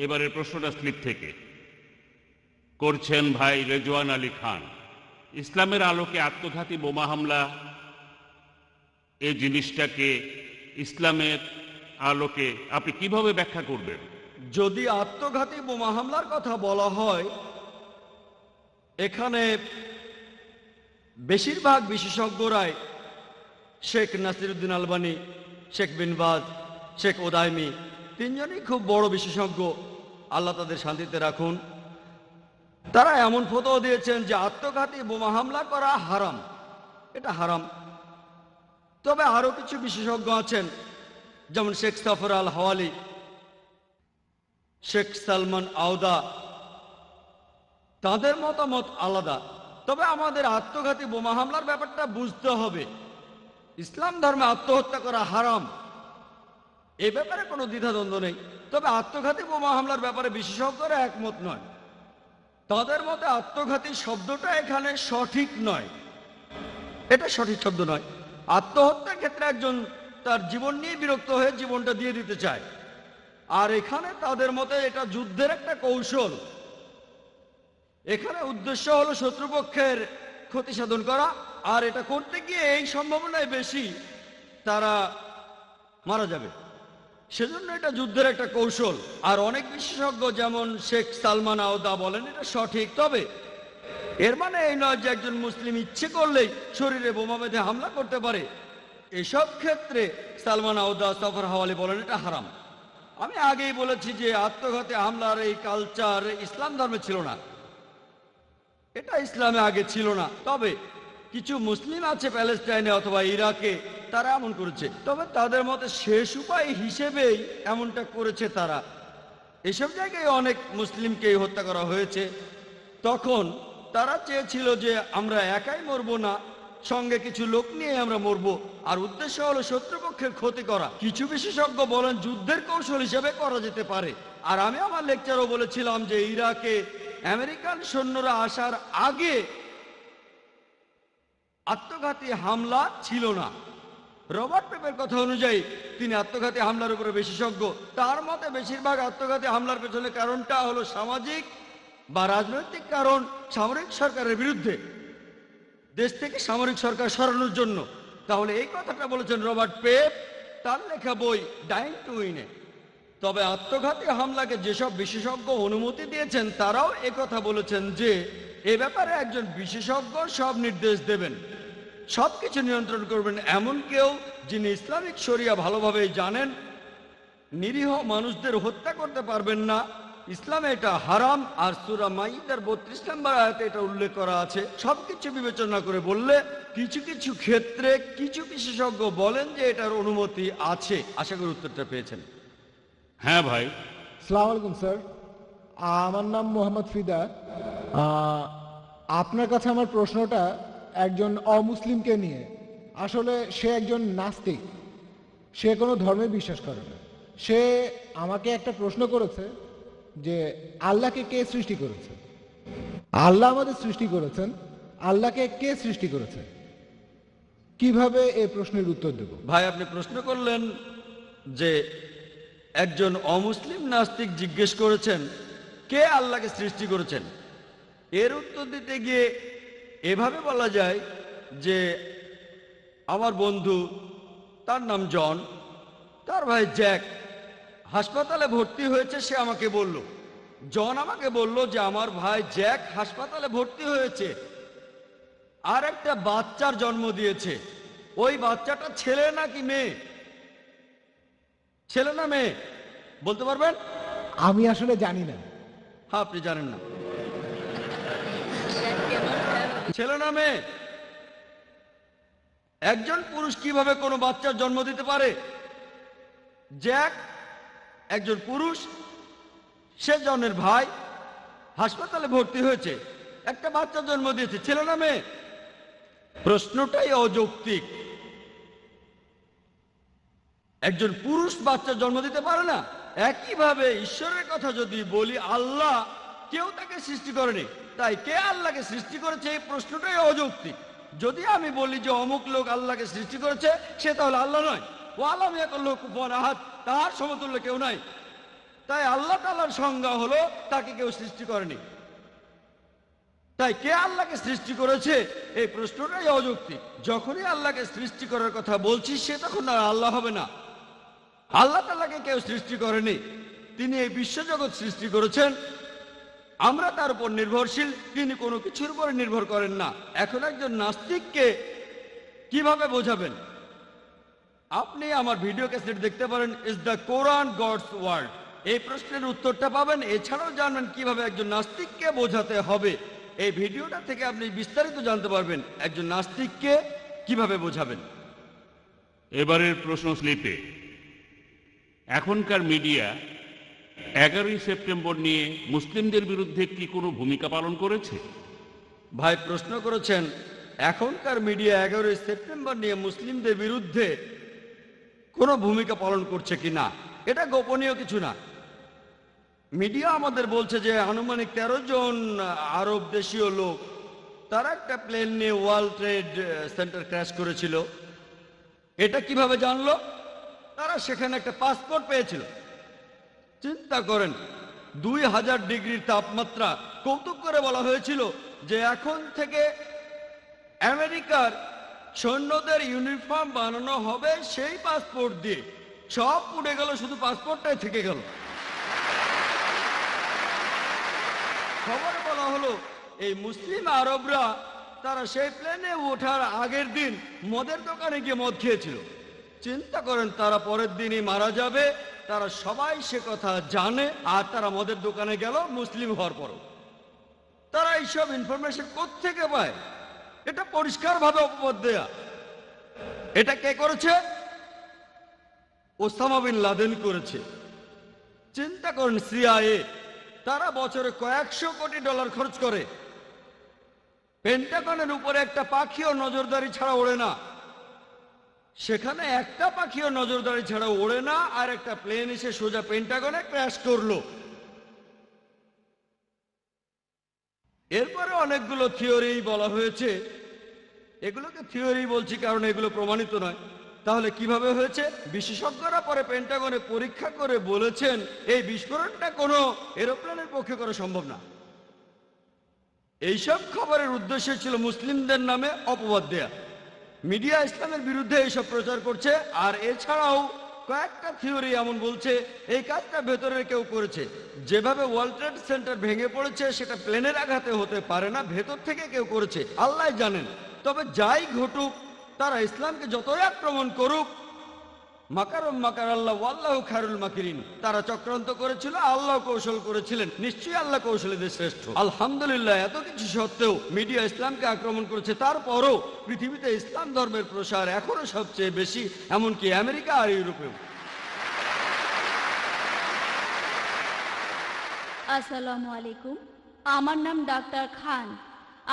এবারের প্রশ্নটা স্লিপ থেকে করছেন ভাই রেজওয়ান আলী খান। ইসলামের আলোকে আত্মঘাতী বোমা হামলা এই জিনিসটাকে ইসলামের আলোকে আপনি কিভাবে ব্যাখ্যা করবেন? যদি আত্মঘাতী বোমা হামলার কথা বলা হয়, এখানে বেশিরভাগ বিশেষজ্ঞরাই শেখ নাসিরুদ্দিন আলবানী, শেখ বিন বাজ, শেখ ওদাইমি তিনজনই খুব বড় বিশেষজ্ঞ, আল্লাহ তাদের শান্তিতে রাখুন। তারা এমন ফতোয়া দিয়েছেন যে আত্মঘাতী বোমা হামলা করা হারাম, এটা হারাম। তবে আরো কিছু বিশেষজ্ঞ আছেন, যেমন শেখ সাফর আল হাওয়ালি, শেখ সালমান আওদা, তাদের মতামত আলাদা। তবে আমাদের আত্মঘাতী বোমা হামলার ব্যাপারটা বুঝতে হবে। ইসলাম ধর্মে আত্মহত্যা করা হারাম, এ ব্যাপারে কোনো দ্বিধাদ্বন্দ্ব নেই। তবে আত্মঘাতী বোমা হামলার ব্যাপারে বিশেষজ্ঞরা একমত নয়। তাদের মতে আত্মঘাতী শব্দটা এখানে সঠিক নয়, এটা সঠিক শব্দ নয়। আত্মহত্যার ক্ষেত্রে একজন তার জীবন নিয়ে বিরক্ত হয়ে জীবনটা দিয়ে দিতে চায়, আর এখানে তাদের মতে এটা যুদ্ধের একটা কৌশল। এখানে উদ্দেশ্য হলো শত্রুপক্ষের ক্ষতি সাধন করা, আর এটা করতে গিয়ে এই সম্ভাবনায় বেশি তারা মারা যাবে, সেজন্য এটা যুদ্ধের একটা কৌশল। আর অনেক বিশেষজ্ঞ যেমন শেখ সালমান আওদা বলেন এটা সঠিক। তবে এর মানে এই নয় যে একজন মুসলিম ইচ্ছে করলেই শরীরে বোমা বেঁধে হামলা করতে পারে। এসব ক্ষেত্রে সালমান আওদা, সাফর হাওয়ালি বলেন এটা হারাম। আমি আগেই বলেছি যে আত্মঘাতী হামলার এই কালচার ইসলাম ধর্মে ছিল না, এটা ইসলামে আগে ছিল না। তবে কিছু মুসলিম আছে প্যালেস্টাইনে অথবা ইরাকে, তারা এমন করেছে। তবে তাদের মতে শেষ উপায় হিসেবেই এমনটা করেছে তারা। এসব জায়গায় অনেক মুসলিমকে হত্যা করা হয়েছে। তখন তারা চেয়েছিল যে আমরা একাই মরবো না, সঙ্গে কিছু লোক নিয়ে আমরা মরবো, আর উদ্দেশ্য হলো শত্রুপক্ষের ক্ষতি করা। কিছু বিশেষজ্ঞ বলেন যুদ্ধের কৌশল হিসেবে করা যেতে পারে। আর আমি আমার লেকচারও বলেছিলাম যে ইরাকে আমেরিকান সৈন্যরা আসার আগে আত্মঘাতী হামলা ছিল না। রবার্ট পেপের কথা অনুযায়ী, তিনি আত্মঘাতী হামলার উপরে বিশেষজ্ঞ। তার মতে বেশিরভাগ আত্মঘাতী হামলার পেছনে কারণটা হলো সামাজিক বা রাজনৈতিক কারণ, সামরিক সরকারের বিরুদ্ধে, দেশ থেকে সামরিক সরকার সরানোর জন্য। তাহলে এই কথাটা বলেছেন রবার্ট পেপ তার লেখা বই ডাইং টু উইনে। তবে আত্মঘাতী হামলাকে যেসব বিশেষজ্ঞ অনুমতি দিয়েছেন তারাও একথা বলেছেন যে এ ব্যাপারে একজন বিশেষজ্ঞ সব নির্দেশ দেবেন, সবকিছু নিয়ন্ত্রণ করবেন। এমন কেউ যিনি ইসলামিক শরিয়া ভালোভাবেই জানেন, নিরীহ মানুষদের হত্যা করতে পারবেন না। ইসলামে এটা হারাম, আর সূরা মাইদার 32 নম্বর আয়াতে এটা উল্লেখ করা আছে। সবকিছু বিবেচনা করে বললে কিছু কিছু ক্ষেত্রে কিছু বিশেষজ্ঞ বলেন যে এটার অনুমতি আছে। আশা করি উত্তরটা পেয়েছেন। হ্যাঁ ভাই। আসসালামু আলাইকুম স্যার, আমার নাম মোহাম্মদ ফিদা। আপনার কাছে আমার প্রশ্নটা একজন অমুসলিমকে নিয়ে। আসলে সে একজন নাস্তিক, সে কোনো ধর্মে বিশ্বাস করে না। সে আমাকে একটা প্রশ্ন করেছে যে আল্লাহকে কে সৃষ্টি করেছে? আল্লাহ আমাদের সৃষ্টি করেছেন, আল্লাহকে কে সৃষ্টি করেছে? কিভাবে এই প্রশ্নের উত্তর দেব? ভাই, আপনি প্রশ্ন করলেন যে একজন অমুসলিম নাস্তিক জিজ্ঞেস করেছেন কে আল্লাহকে সৃষ্টি করেছেন। এর উত্তর দিতে গিয়ে এভাবে বলা যায় যে আমার বন্ধু, তার নাম জন, তার ভাই জ্যাক হাসপাতালে ভর্তি হয়েছে। সে আমাকে বলল, জন আমাকে বলল যে আমার ভাই জ্যাক হাসপাতালে ভর্তি হয়েছে, আর একটা বাচ্চার জন্ম দিয়েছে। ওই বাচ্চাটা ছেলে নাকি মেয়ে? ছেলে না মেয়ে বলতে পারবেন? আমি আসলে জানি না। হ্যাঁ, আপনি জানেন না? ছেলে না মেয়ে? একজন পুরুষ কিভাবে কোনো বাচ্চার জন্ম দিতে পারে? জ্যাক একজন পুরুষ, সে জনের ভাই হাসপাতালে ভর্তি হয়েছে, একটা বাচ্চা জন্ম দিয়েছে। ছেলে না মেয়ে? প্রশ্নটাই অযৌক্তিক। একজন পুরুষ বাচ্চা জন্ম দিতে পারে না। একইভাবে ঈশ্বরের কথা যদি বলি, আল্লাহ কেউ তাকে সৃষ্টি করেনি, তাই কে আল্লাহকে সৃষ্টি করেছে এই প্রশ্নটাই অযৌক্তিক। যদি আমি বলি যে অমুক লোক আল্লাহকে সৃষ্টি করেছে, সে তাহলে আল্লাহ নয়। ও আলাম ইয়াকুল লাহু কুফুয়ান আহাদ, তার সমতুল্য কেউ নাই। তাই আল্লাহ তাআলার সংজ্ঞা হলো তাকে কেউ সৃষ্টি করেনি। তাই কে আল্লাহকে সৃষ্টি করেছে এই প্রশ্নটাই অযৌক্তিক। যখনই আল্লাহকে সৃষ্টি করার কথা বলছি সে তখন আর আল্লাহ হবে না। আল্লাহ তাআলাকে কেউ সৃষ্টি করেনি, তিনি এই বিশ্বজগৎ সৃষ্টি করেছেন, আমরা তার উপর নির্ভরশীল, তিনি কোনো কিছুর উপর নির্ভর করেন না। এখন একজন নাস্তিককে কিভাবে বোঝাবেন? আপনি আমার ভিডিও ক্যাসেট দেখতে পারেন, is the Quran God's word, এই প্রশ্নের উত্তরটা পাবেন। এছাড়াও জানবেন কিভাবে একজন নাস্তিককে বোঝাতে হবে। এই ভিডিওটা থেকে আপনি বিস্তারিত জানতে পারবেন একজন নাস্তিককে কিভাবে বোঝাবেন। এবারের প্রশ্ন স্লিপে এখনকার মিডিয়া 11ই সেপ্টেম্বর নিয়ে মুসলিমদের বিরুদ্ধে কি কোনো ভূমিকা পালন করেছে? ভাই প্রশ্ন করেছেন এখনকার মিডিয়া 11ই সেপ্টেম্বর নিয়ে মুসলিমদের বিরুদ্ধে কোনো ভূমিকা পালন করছে কিনা। এটা গোপনীয় কিছু না। মিডিয়া আমাদের বলছে যে আনুমানিক 13 জন আরব দেশীয় লোক তারা একটা প্লেন নিয়ে ওয়ার্ল্ড ট্রেড সেন্টার ক্র্যাশ করেছিল। এটা কিভাবে জানলো? তারা সেখানে একটা পাসপোর্ট পেয়েছিল। চিন্তা করেন, 2000 ডিগ্রির তাপমাত্রা। কৌতুক করে বলা হয়েছিল যে এখন থেকে আমেরিকার সৈন্যদের ইউনিফর্ম বানানো হবে সেই পাসপোর্ট দিয়ে। সব পুড়ে গেল, শুধু পাসপোর্টটাই থেকে গেল। খবরে বলা হলো এই মুসলিম আরবরা তারা সেই প্লেনে ওঠার আগের দিন মদের দোকানে গিয়ে মদ খেয়েছিল। চিন্তা করেন, তারা পরের দিনই মারা যাবে, তারা সবাই সে কথা জানে, আর তারা মদের দোকানে গেল মুসলিম হওয়ার পরও। তারা এইসব ইনফরমেশন কোত্থেকে পায়? এটা পরিষ্কারভাবে অপবাদ দেয়া। এটা কে করেছে? ওসামা বিন লাদেন করেছে। চিন্তা করেন, সিআইএ তারা বছরে কয়েকশো কোটি ডলার খরচ করে, পেন্টাগনের উপরে একটা পাখিও নজরদারি ছাড়া ওড়ে না। সেখানে একটা পাখিও নজরদারি ছাড়া ওড়ে না, আর একটা প্লেন এসে সোজা পেন্টাগনে ক্র্যাশ করলো। এরপরে অনেকগুলো থিওরি বলা হয়েছে। এগুলোকে থিওরি বলছি কারণ এগুলো প্রমাণিত নয়। তাহলে কিভাবে হয়েছে? বিশেষজ্ঞরা পরে পেন্টাগনে পরীক্ষা করে বলেছেন এই বিস্ফোরণটা কোনো এরোপ্লেনের পক্ষে করা সম্ভব না। এইসব খবরের উদ্দেশ্য ছিল মুসলিমদের নামে অপবাদ দেয়া। মিডিয়া ইসলামের বিরুদ্ধে এইসব প্রচার করছে। আর এছাড়াও কয়েকটা থিওরি এমন বলছে এই কাজটা ভেতরের কেউ করেছে। যেভাবে ওয়ার্ল্ড ট্রেড সেন্টার ভেঙে পড়েছে সেটা প্লেনের আঘাতে হতে পারে না, ভেতর থেকে কেউ করেছে, আল্লাহ জানেন। তবে যাই ঘটুক, তারা ইসলামকে যতই আক্রমণ করুক, মাকারুম মাকার আল্লাহ ওয়াল্লাহু খায়রুল মাকিরিন, তারা চক্রান্ত করেছিল, আল্লাহ কৌশল করেছিলেন, নিশ্চয়ই আল্লাহ কৌশলীদের শ্রেষ্ঠ। আলহামদুলিল্লাহ, এত কিছু সত্ত্বেও মিডিয়া ইসলামকে আক্রমণ করেছে, তারপরও পৃথিবীতে ইসলাম ধর্মের প্রসার এখনো সবচেয়ে বেশি, এমনকি আমেরিকা আর ইউরোপেও। আসসালামু আলাইকুম, আমার নাম ডাক্তার খান।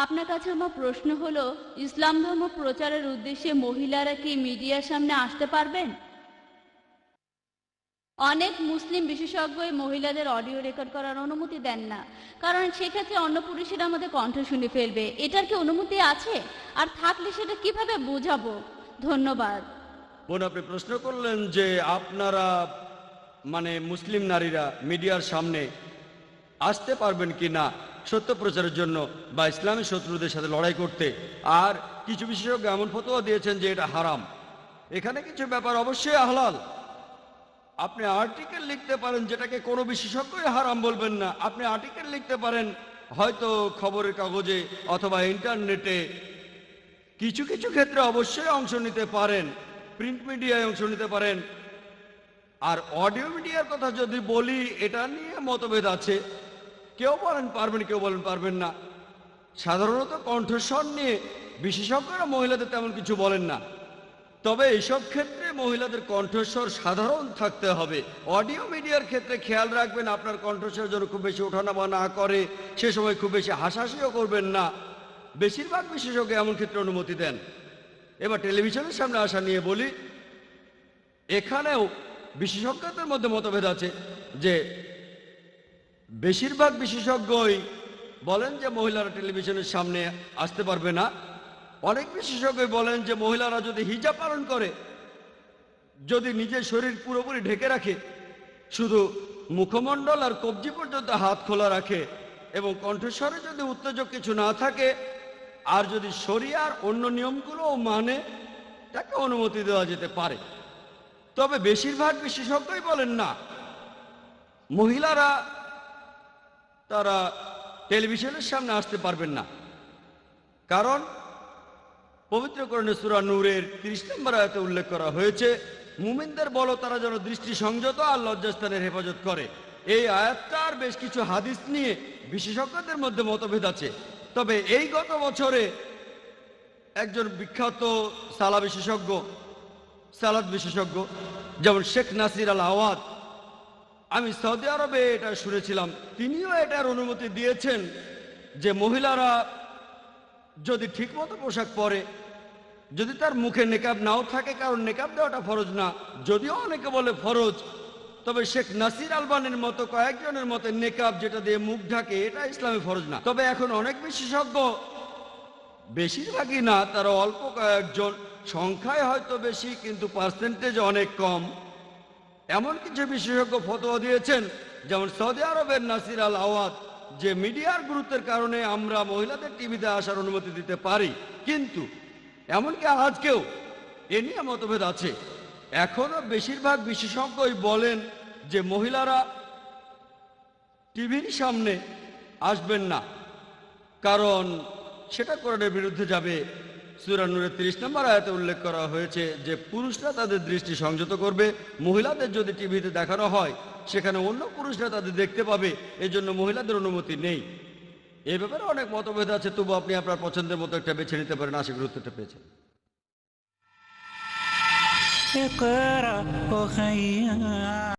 আপনার কাছে আমার প্রশ্ন হলো, ইসলাম ধর্ম প্রচারের উদ্দেশ্যে মহিলারা কি মিডিয়ার সামনে আসতে পারবেন? অনেক মুসলিম বিশেষজ্ঞই মহিলাদের অডিও রেকর্ড করার অনুমতি দেন না, কারণ সেক্ষেত্রে অন্য পুরুষেরা আমাদের কণ্ঠ শুনে ফেলবে। এটার কি অনুমতি আছে? আর থাকলে সেটা কিভাবে বোঝাবো? ধন্যবাদ। বোন, আপনি প্রশ্ন করলেন যে আপনারা মুসলিম নারীরা মিডিয়ার সামনে আসতে পারবেন কি না সত্য প্রচারের জন্য বা ইসলামী শত্রুদের সাথে লড়াই করতে। আর কিছু বিশেষজ্ঞ এমন ফতোয়া দিয়েছেন যে এটা হারাম। এখানে কিছু ব্যাপার অবশ্যই হালাল। আপনি আর্টিকেল লিখতে পারেন, যেটাকে কোনো বিশেষজ্ঞই হারাম বলবেন না। আপনি আর্টিকেল লিখতে পারেন হয়তো খবরের কাগজে অথবা ইন্টারনেটে। কিছু কিছু ক্ষেত্রে অবশ্যই অংশ নিতে পারেন, প্রিন্ট মিডিয়ায় অংশ নিতে পারেন। আর অডিও মিডিয়ার কথা যদি বলি, এটা নিয়ে মতভেদ আছে। কেউ বলেন পারবেন, কেউ বলেন পারবেন না। সাধারণত কণ্ঠস্বর নিয়ে বিশেষজ্ঞরা মহিলাদের তেমন কিছু বলেন না। তবে এইসব ক্ষেত্রে মহিলাদের কণ্ঠস্বর সাধারণ থাকতে হবে। অডিও মিডিয়ার ক্ষেত্রে খেয়াল রাখবেন আপনার কণ্ঠস্বর যেন খুব বেশি ওঠানামা না করে, সে সময় খুব বেশি হাসাহাসিও করবেন না। বেশিরভাগ বিশেষজ্ঞ এমন ক্ষেত্রে অনুমতি দেন। এবার টেলিভিশনের সামনে আসা নিয়ে বলি, এখানেও বিশেষজ্ঞদের মধ্যে মতভেদ আছে যে বেশিরভাগ বিশেষজ্ঞই বলেন যে মহিলারা টেলিভিশনের সামনে আসতে পারবে না। অনেক বিশেষজ্ঞ বলেন যে মহিলারা যদি হিজাব পালন করে, যদি নিজের শরীর পুরোপুরি ঢেকে রাখে, শুধু মুখমণ্ডল আর কবজি পর্যন্ত হাত খোলা রাখে এবং কণ্ঠস্বরে যদি উত্তেজক কিছু না থাকে আর যদি শরিয়ার অন্য নিয়মগুলো মানে, তাকে অনুমতি দেওয়া যেতে পারে। তবে বেশিরভাগ বিশেষজ্ঞই বলেন না, মহিলারা তারা টেলিভিশনের সামনে আসতে পারবেন না। কারণ পবিত্র কোরআনে সূরা নূরের 30 নম্বর আয়াতে উল্লেখ করা হয়েছে, মুমিনদের বলো তারা যেন দৃষ্টি সংযত আর লজ্জাস্থানের হেফাজত করে। এই আয়াতটার বেশ কিছু হাদিস নিয়ে বিশেষজ্ঞদের মধ্যে মতভেদ আছে। তবে এই গত বছরে একজন বিখ্যাত সালাদ বিশেষজ্ঞ যেমন শেখ নাসির আল আওয়াদ, আমি সৌদি আরবে এটা শুনেছিলাম, তিনিও এটার অনুমতি দিয়েছেন যে মহিলারা যদি ঠিকমতো পোশাক পরে, যদি তার মুখে নেকাব নাও থাকে, কারণ নেকাব দেওয়াটা ফরজ না, যদিও অনেকে বলে ফরজ, তবে শেখ নাসির আলবানির মতো কয়েকজনের মতে নেকাব যেটা দিয়ে মুখ ঢাকে এটা ইসলামে ফরজ না। তবে এখন অনেক বিশেষজ্ঞ, বেশিরভাগই না, তারা অল্প কয়েকজন, সংখ্যায় হয়তো বেশি কিন্তু পার্সেন্টেজ অনেক কম, এমন কিছু বিশেষজ্ঞ ফতোয়া দিয়েছেন যেমন সৌদি আরবের নাসির আল আওয়াদ, যে মিডিয়ার গুরুত্বের কারণে আমরা মহিলাদের টিভিতে আসার অনুমতি দিতে পারি। কিন্তু এমনকি আজকেও এ নিয়ে মতভেদ আছে। এখনো বেশিরভাগ বিশেষজ্ঞই বলেন যে মহিলারা টিভির সামনে আসবেন না, কারণ সেটা কোরআনের বিরুদ্ধে যাবে। সূরা নূরের 30 নম্বর আয়াতে উল্লেখ করা হয়েছে যে পুরুষরা তাদের দৃষ্টি সংযত করবে, মহিলাদের যদি টিভিতে দেখানো হয় সেখানে অন্য পুরুষরা তাদের দেখতে পাবে, এজন্য মহিলাদের অনুমতি নেই। এ ব্যাপারে অনেক মতভেদ আছে, তবু আপনি আপনার পছন্দের মতো একটা বেছে নিতে পারেন। আশা করি উত্তরটা পেয়েছেন। اقرأ وخيّا